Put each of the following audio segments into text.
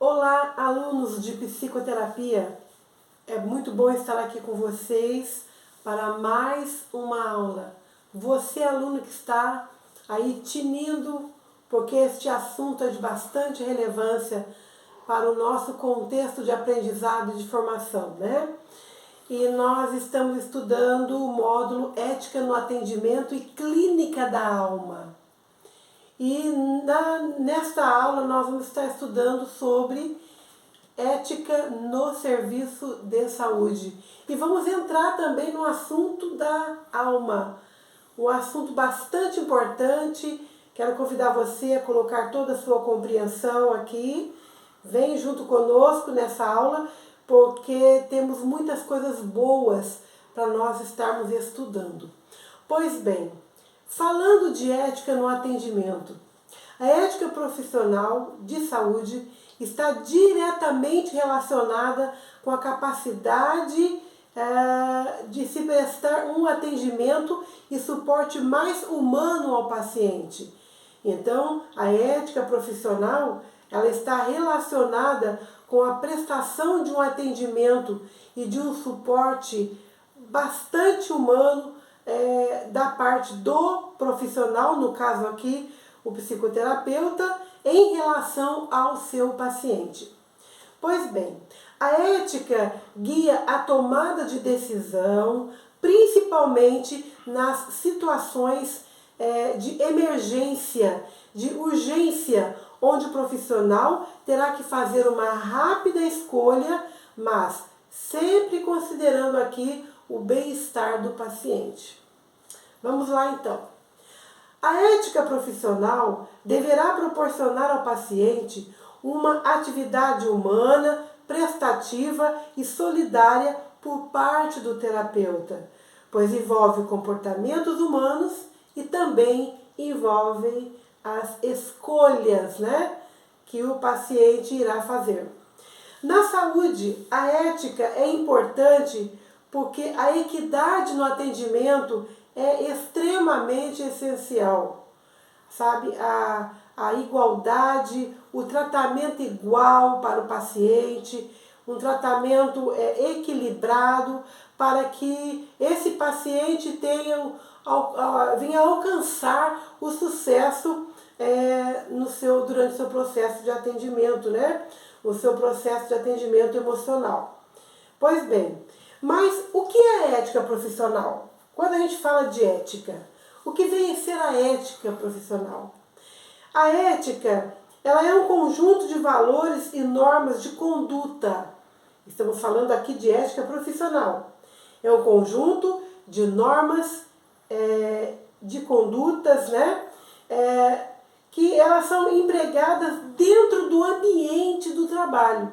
Olá, alunos de psicoterapia. É muito bom estar aqui com vocês para mais uma aula. Você, aluno que está aí tinindo, porque este assunto é de bastante relevância para o nosso contexto de aprendizado e de formação, né? E nós estamos estudando o módulo Ética no Atendimento e Clínica da Alma. E nesta aula nós vamos estar estudando sobre ética no serviço de saúde. E vamos entrar também no assunto da alma, um assunto bastante importante. Quero convidar você a colocar toda a sua compreensão aqui. Vem junto conosco nessa aula, porque temos muitas coisas boas para nós estarmos estudando. Pois bem, falando de ética no atendimento, a ética profissional de saúde está diretamente relacionada com a capacidade de se prestar um atendimento e suporte mais humano ao paciente. Então, a ética profissional ela está relacionada com a prestação de um atendimento e de um suporte bastante humano da parte do profissional, no caso aqui, o psicoterapeuta, em relação ao seu paciente. Pois bem, a ética guia a tomada de decisão, principalmente nas situações de emergência, de urgência, onde o profissional terá que fazer uma rápida escolha, mas sempre considerando aqui o bem-estar do paciente. Vamos lá então. A ética profissional deverá proporcionar ao paciente uma atividade humana, prestativa e solidária por parte do terapeuta, pois envolve comportamentos humanos e também envolve as escolhas, que o paciente irá fazer. Na saúde, a ética é importante porque a equidade no atendimento é extremamente essencial, sabe? A igualdade, o tratamento igual para o paciente, um tratamento equilibrado para que esse paciente venha alcançar o sucesso durante o seu processo de atendimento, o seu processo de atendimento emocional. Pois bem, mas o que é ética profissional? Quando a gente fala de ética, o que vem a ser a ética profissional? A ética, ela é um conjunto de valores e normas de conduta. Estamos falando aqui de ética profissional. É um conjunto de normas de condutas, que elas são empregadas dentro do ambiente do trabalho.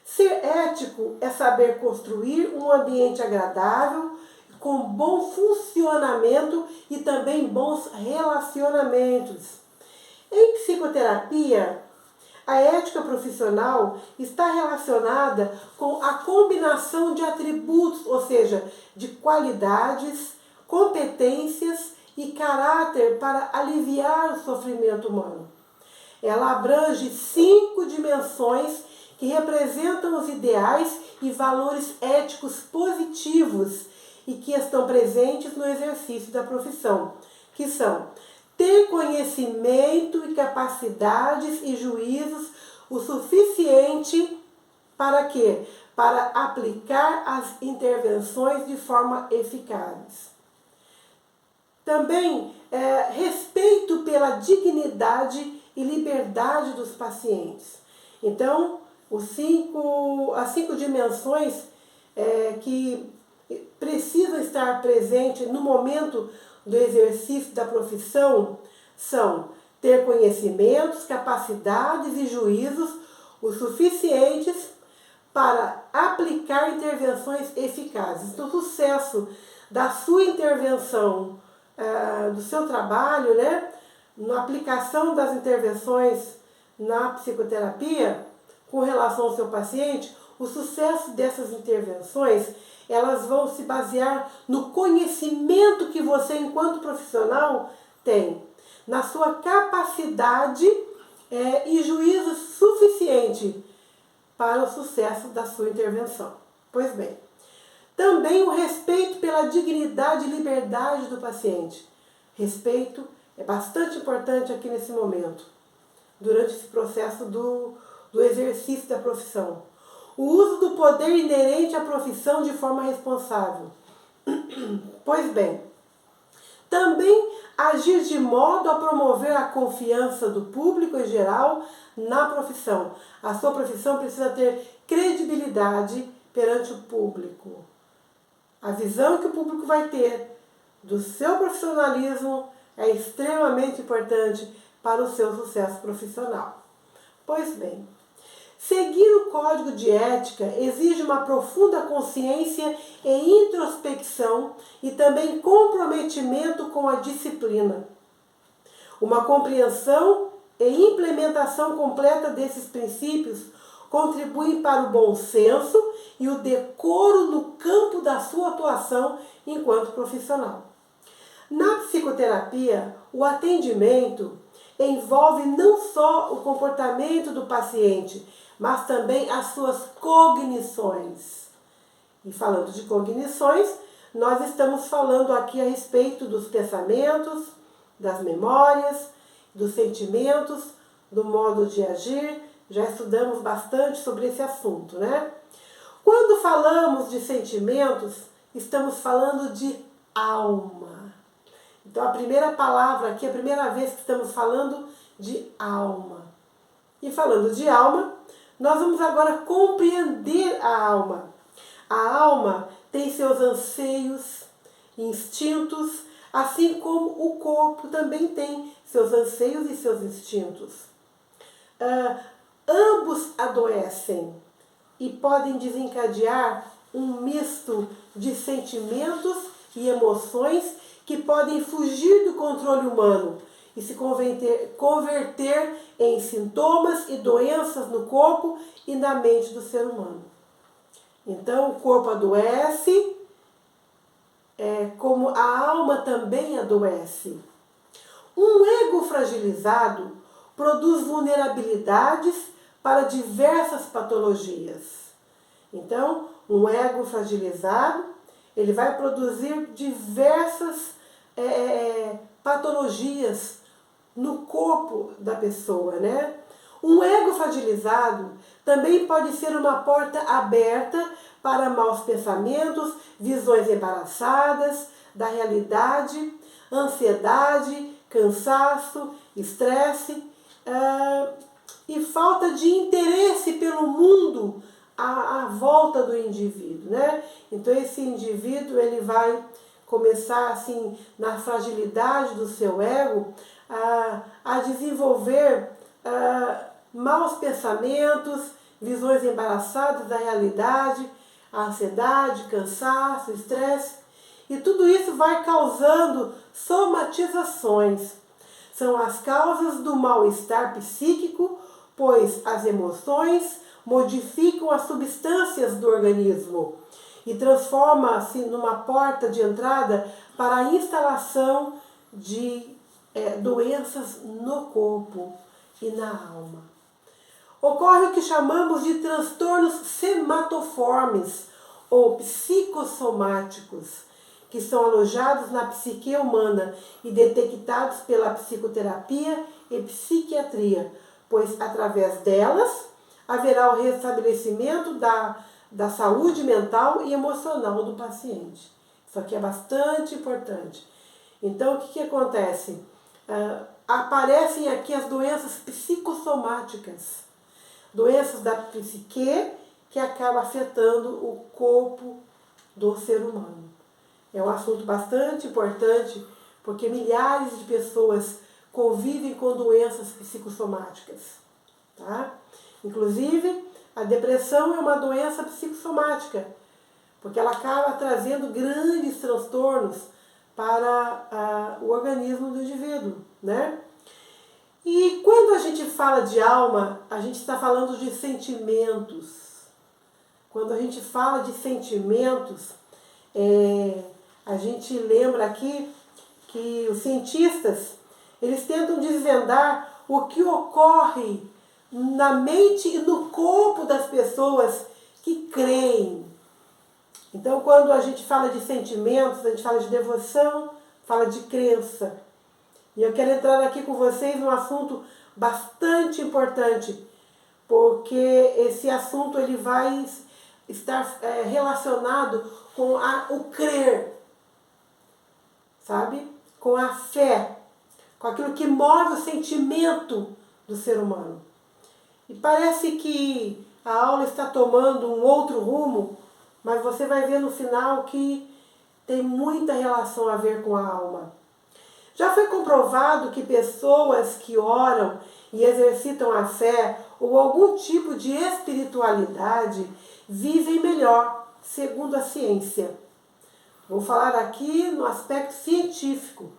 Ser ético é saber construir um ambiente agradável, com bom funcionamento e também bons relacionamentos. Em psicoterapia, a ética profissional está relacionada com a combinação de atributos, ou seja, de qualidades, competências e caráter para aliviar o sofrimento humano. Ela abrange 5 dimensões que representam os ideais e valores éticos positivos e que estão presentes no exercício da profissão, que são ter conhecimento e capacidades e juízos o suficiente para quê? Para aplicar as intervenções de forma eficaz. Também respeito pela dignidade e liberdade dos pacientes. Então, as 5 dimensões que precisam estar presentes no momento do exercício da profissão são ter conhecimentos, capacidades e juízos o suficientes para aplicar intervenções eficazes. Então, o sucesso da sua intervenção, do seu trabalho, na aplicação das intervenções na psicoterapia com relação ao seu paciente, o sucesso dessas intervenções elas vão se basear no conhecimento que você, enquanto profissional, tem, na sua capacidade e juízo suficiente paciente para o sucesso da sua intervenção. Pois bem, também o respeito pela dignidade e liberdade do paciente. Respeito é bastante importante aqui nesse momento, durante esse processo do exercício da profissão. O uso do poder inerente à profissão de forma responsável. Pois bem, também agir de modo a promover a confiança do público em geral na profissão. A sua profissão precisa ter credibilidade perante o público. A visão que o público vai ter do seu profissionalismo é extremamente importante para o seu sucesso profissional. Pois bem, seguir o código de ética exige uma profunda consciência e introspecção e também comprometimento com a disciplina. Uma compreensão e implementação completa desses princípios contribuem para o bom senso e o decoro no campo da sua atuação enquanto profissional. Na psicoterapia, o atendimento envolve não só o comportamento do paciente, mas também as suas cognições. E falando de cognições, nós estamos falando aqui a respeito dos pensamentos, das memórias, dos sentimentos, do modo de agir. Já estudamos bastante sobre esse assunto, né? Quando falamos de sentimentos, estamos falando de alma. Então a primeira palavra aqui, a primeira vez que estamos falando de alma. E falando de alma, nós vamos agora compreender a alma. A alma tem seus anseios, instintos, assim como o corpo também tem seus anseios e seus instintos. Ambos adoecem e podem desencadear um misto de sentimentos e emoções que podem fugir do controle humano e se converter em sintomas e doenças no corpo e na mente do ser humano. Então, o corpo adoece, como a alma também adoece. Um ego fragilizado produz vulnerabilidades para diversas patologias. Então, um ego fragilizado, ele vai produzir diversas patologias no corpo da pessoa, né? Um ego fragilizado também pode ser uma porta aberta para maus pensamentos, visões embaraçadas da realidade, ansiedade, cansaço, estresse e falta de interesse pelo mundo à volta do indivíduo, né? Então esse indivíduo ele vai começar assim na fragilidade do seu ego a desenvolver maus pensamentos, visões embaraçadas da realidade, ansiedade, cansaço, estresse, e tudo isso vai causando somatizações. São as causas do mal-estar psíquico, pois as emoções modificam as substâncias do organismo e transforma-se numa porta de entrada para a instalação de doenças no corpo e na alma. Ocorre o que chamamos de transtornos sematoformes ou psicossomáticos, que são alojados na psique humana e detectados pela psicoterapia e psiquiatria, pois através delas haverá o restabelecimento da saúde mental e emocional do paciente. Isso aqui é bastante importante. Então, o que acontece? Aparecem aqui as doenças psicossomáticas, doenças da psique que acabam afetando o corpo do ser humano. É um assunto bastante importante, porque milhares de pessoas convivem com doenças psicossomáticas, tá? Inclusive, a depressão é uma doença psicossomática, porque ela acaba trazendo grandes transtornos para o organismo do indivíduo, né? E quando a gente fala de alma, a gente está falando de sentimentos. Quando a gente fala de sentimentos, a gente lembra aqui que os cientistas, eles tentam desvendar o que ocorre na mente e no corpo das pessoas que creem. Então, quando a gente fala de sentimentos, a gente fala de devoção, fala de crença. E eu quero entrar aqui com vocês num assunto bastante importante, porque esse assunto ele vai estar relacionado com o crer, sabe? Com a fé, com aquilo que move o sentimento do ser humano. E parece que a aula está tomando um outro rumo, mas você vai ver no final que tem muita relação a ver com a alma. Já foi comprovado que pessoas que oram e exercitam a fé ou algum tipo de espiritualidade vivem melhor, segundo a ciência. Vou falar aqui no aspecto científico.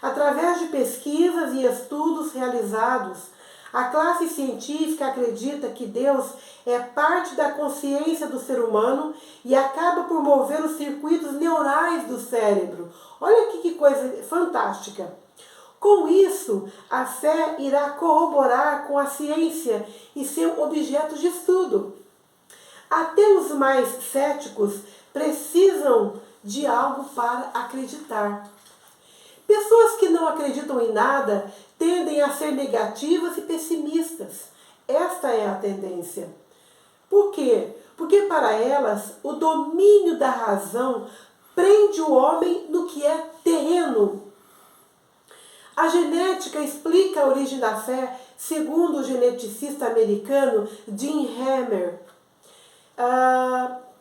Através de pesquisas e estudos realizados, a classe científica acredita que Deus é parte da consciência do ser humano e acaba por mover os circuitos neurais do cérebro. Olha aqui que coisa fantástica. Com isso, a fé irá corroborar com a ciência e seu objeto de estudo. Até os mais céticos precisam de algo para acreditar. Pessoas que não acreditam em nada tendem a ser negativas e pessimistas. Esta é a tendência. Por quê? Porque para elas o domínio da razão prende o homem no que é terreno. A genética explica a origem da fé, segundo o geneticista americano Jim Hammer.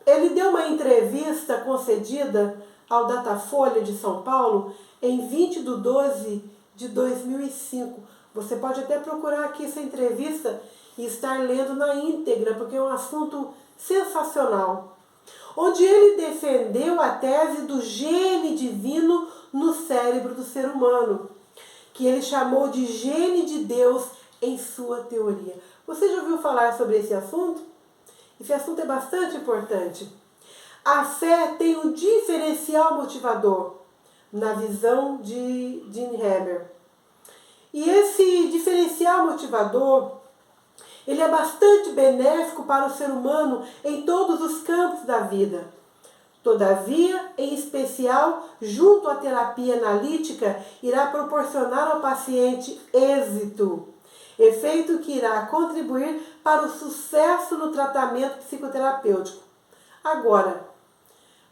Ele deu uma entrevista concedida ao Datafolha de São Paulo em 20/12/2005. Você pode até procurar aqui essa entrevista e estar lendo na íntegra, porque é um assunto sensacional. Onde ele defendeu a tese do gene divino no cérebro do ser humano, que ele chamou de gene de Deus em sua teoria. Você já ouviu falar sobre esse assunto? Esse assunto é bastante importante. A fé tem um diferencial motivador, na visão de Jim Hammer. E esse diferencial motivador, ele é bastante benéfico para o ser humano em todos os campos da vida. Todavia, em especial, junto à terapia analítica, irá proporcionar ao paciente êxito, efeito que irá contribuir para o sucesso no tratamento psicoterapêutico. Agora,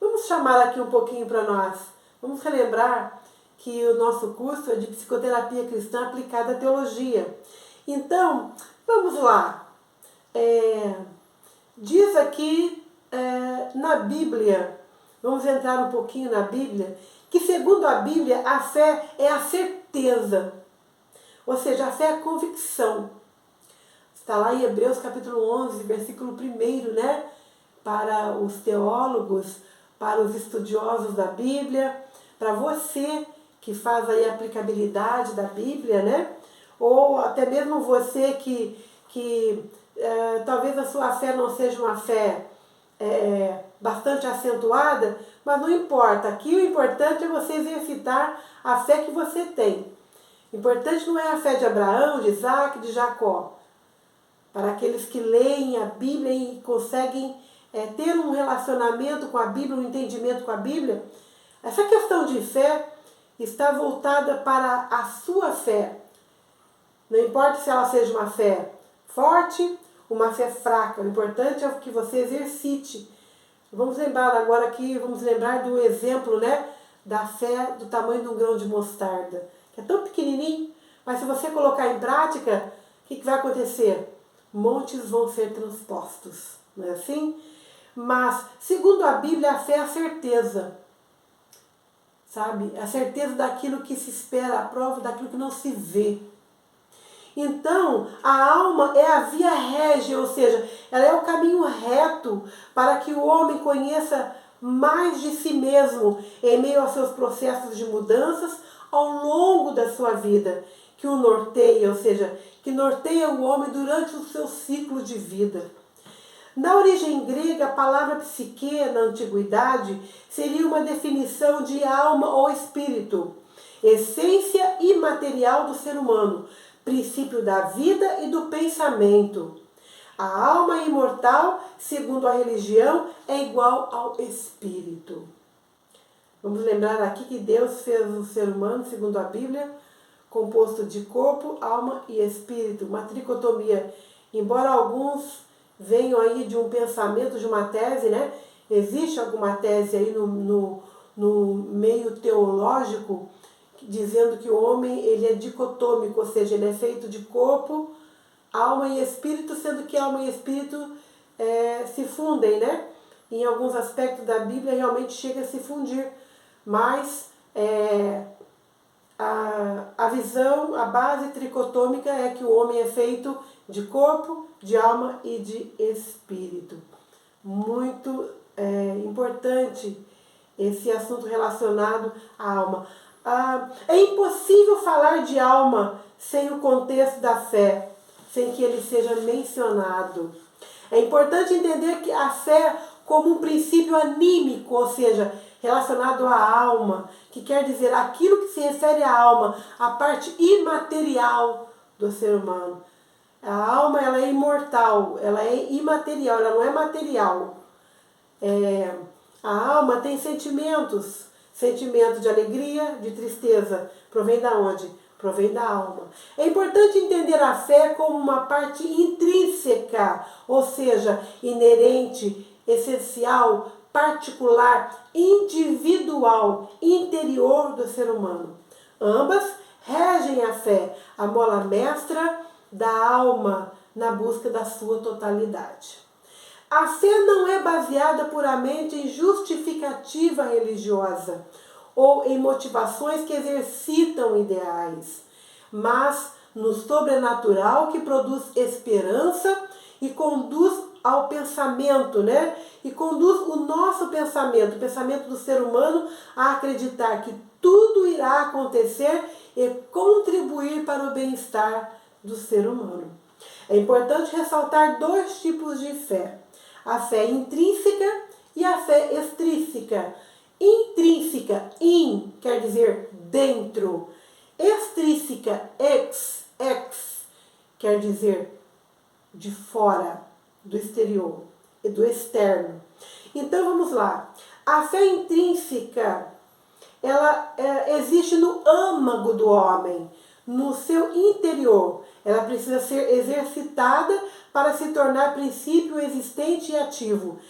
vamos chamar aqui um pouquinho para nós. Vamos relembrar que o nosso curso é de psicoterapia cristã aplicada à teologia. Então, vamos lá. Diz aqui na Bíblia, vamos entrar um pouquinho na Bíblia, que segundo a Bíblia, a fé é a certeza. Ou seja, a fé é a convicção. Está lá em Hebreus capítulo 11, versículo 1, né? Para os teólogos, para os estudiosos da Bíblia, para você que faz aí a aplicabilidade da Bíblia, né? Ou até mesmo você que talvez a sua fé não seja uma fé bastante acentuada, mas não importa. Aqui o importante é você exercitar a fé que você tem. O importante não é a fé de Abraão, de Isaac, de Jacó. Para aqueles que leem a Bíblia e conseguem ter um relacionamento com a Bíblia, um entendimento com a Bíblia, essa questão de fé está voltada para a sua fé. Não importa se ela seja uma fé forte, uma fé fraca, o importante é que você exercite. Vamos lembrar agora aqui, vamos lembrar do exemplo, né, da fé do tamanho de um grão de mostarda, que é tão pequenininho, mas se você colocar em prática, o que vai acontecer? Montes vão ser transpostos, não é assim? Mas, segundo a Bíblia, a fé é a certeza, sabe? A certeza daquilo que se espera, a prova daquilo que não se vê. Então, a alma é a via régia, ou seja, ela é o caminho reto para que o homem conheça mais de si mesmo em meio aos seus processos de mudanças ao longo da sua vida, que o norteia, ou seja, que norteia o homem durante o seu ciclo de vida. Na origem grega, a palavra psique, na antiguidade, seria uma definição de alma ou espírito, essência imaterial do ser humano, princípio da vida e do pensamento. A alma imortal, segundo a religião, é igual ao espírito. Vamos lembrar aqui que Deus fez o ser humano, segundo a Bíblia, composto de corpo, alma e espírito, uma tricotomia. Embora alguns venham aí de um pensamento, de uma tese, né? Existe alguma tese aí no meio teológico dizendo que o homem ele é dicotômico, ou seja, ele é feito de corpo, alma e espírito, sendo que alma e espírito se fundem, né? Em alguns aspectos da Bíblia realmente chega a se fundir, mas a visão, a base tricotômica é que o homem é feito de corpo, de alma e de espírito. Muito importante esse assunto relacionado à alma. É impossível falar de alma sem o contexto da fé, sem que ele seja mencionado. É importante entender que a fé como um princípio anímico, ou seja, relacionado à alma, que quer dizer aquilo que se refere à alma, a parte imaterial do ser humano. A alma ela é imortal, ela é imaterial, ela não é material. A alma tem sentimentos, sentimento de alegria, de tristeza. Provém da onde? Provém da alma. É importante entender a fé como uma parte intrínseca, ou seja, inerente, essencial, particular, individual, interior do ser humano. Ambas regem a fé, a mola mestra da alma na busca da sua totalidade. A fé não é baseada puramente em justificativa religiosa ou em motivações que exercitam ideais, mas no sobrenatural que produz esperança e conduz ao pensamento, né? E conduz o nosso pensamento, o pensamento do ser humano, a acreditar que tudo irá acontecer e contribuir para o bem-estar do ser humano. É importante ressaltar dois tipos de fé: a fé intrínseca e a fé extrínseca. Intrínseca, in, quer dizer dentro. Extrínseca, ex, quer dizer de fora, do exterior e do externo. Então vamos lá. A fé intrínseca, ela existe no âmago do homem, no seu interior. Ela precisa ser exercitada para se tornar princípio existente e ativo.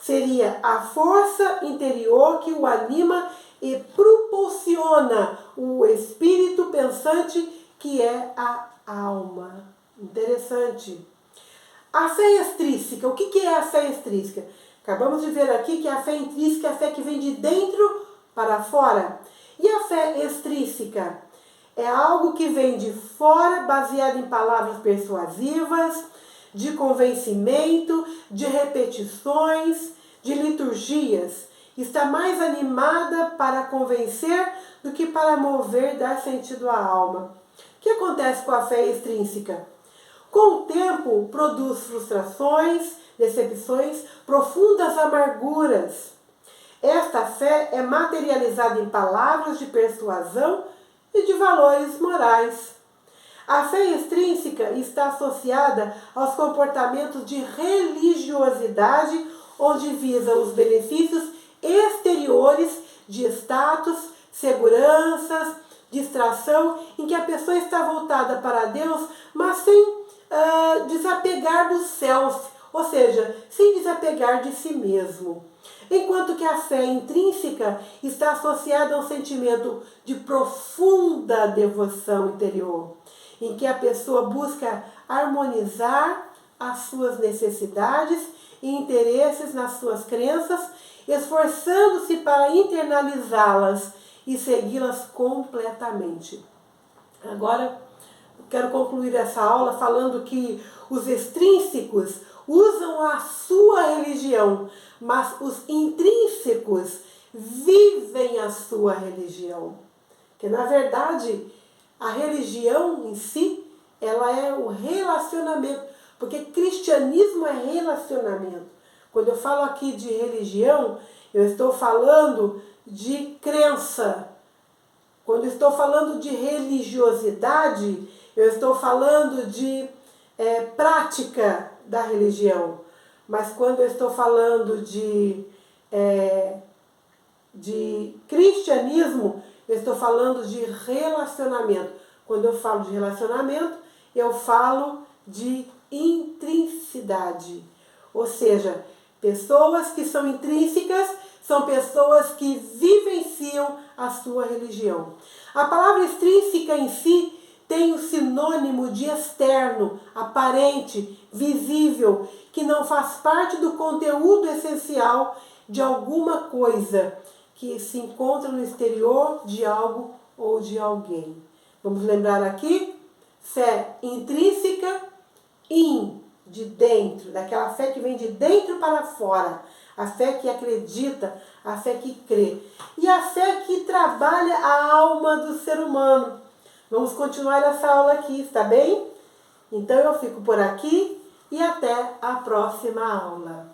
Seria a força interior que o anima e proporciona o espírito pensante que é a alma. Interessante. A fé extrínseca. O que é a fé extrínseca? Acabamos de ver aqui que a fé intrínseca é a fé que vem de dentro para fora. E a fé extrínseca? É algo que vem de fora, baseado em palavras persuasivas, de convencimento, de repetições, de liturgias. Está mais animada para convencer do que para mover, dar sentido à alma. O que acontece com a fé extrínseca? Com o tempo, produz frustrações, decepções, profundas amarguras. Esta fé é materializada em palavras de persuasão e de valores morais. A fé extrínseca está associada aos comportamentos de religiosidade, onde visa os benefícios exteriores de status, seguranças, distração, em que a pessoa está voltada para Deus, mas sem desapegar do self, ou seja, sem desapegar de si mesmo. Enquanto que a fé intrínseca está associada a um sentimento de profunda devoção interior, em que a pessoa busca harmonizar as suas necessidades e interesses nas suas crenças, esforçando-se para internalizá-las e segui-las completamente. Agora, quero concluir essa aula falando que os extrínsecos usam a sua religião, mas os intrínsecos vivem a sua religião. Que na verdade, a religião em si, ela é o relacionamento, porque cristianismo é relacionamento. Quando eu falo aqui de religião, eu estou falando de crença. Quando eu estou falando de religiosidade, eu estou falando de prática da religião. Mas quando eu estou falando de cristianismo, eu estou falando de relacionamento. Quando eu falo de relacionamento, eu falo de intrinsicidade. Ou seja, pessoas que são intrínsecas são pessoas que vivenciam a sua religião. A palavra extrínseca em si tem o sinônimo de externo, aparente, visível, que não faz parte do conteúdo essencial de alguma coisa que se encontra no exterior de algo ou de alguém. Vamos lembrar aqui? Fé intrínseca, de dentro, daquela fé que vem de dentro para fora, a fé que acredita, a fé que crê, e a fé que trabalha a alma do ser humano. Vamos continuar essa aula aqui, está bem? Então eu fico por aqui e até a próxima aula.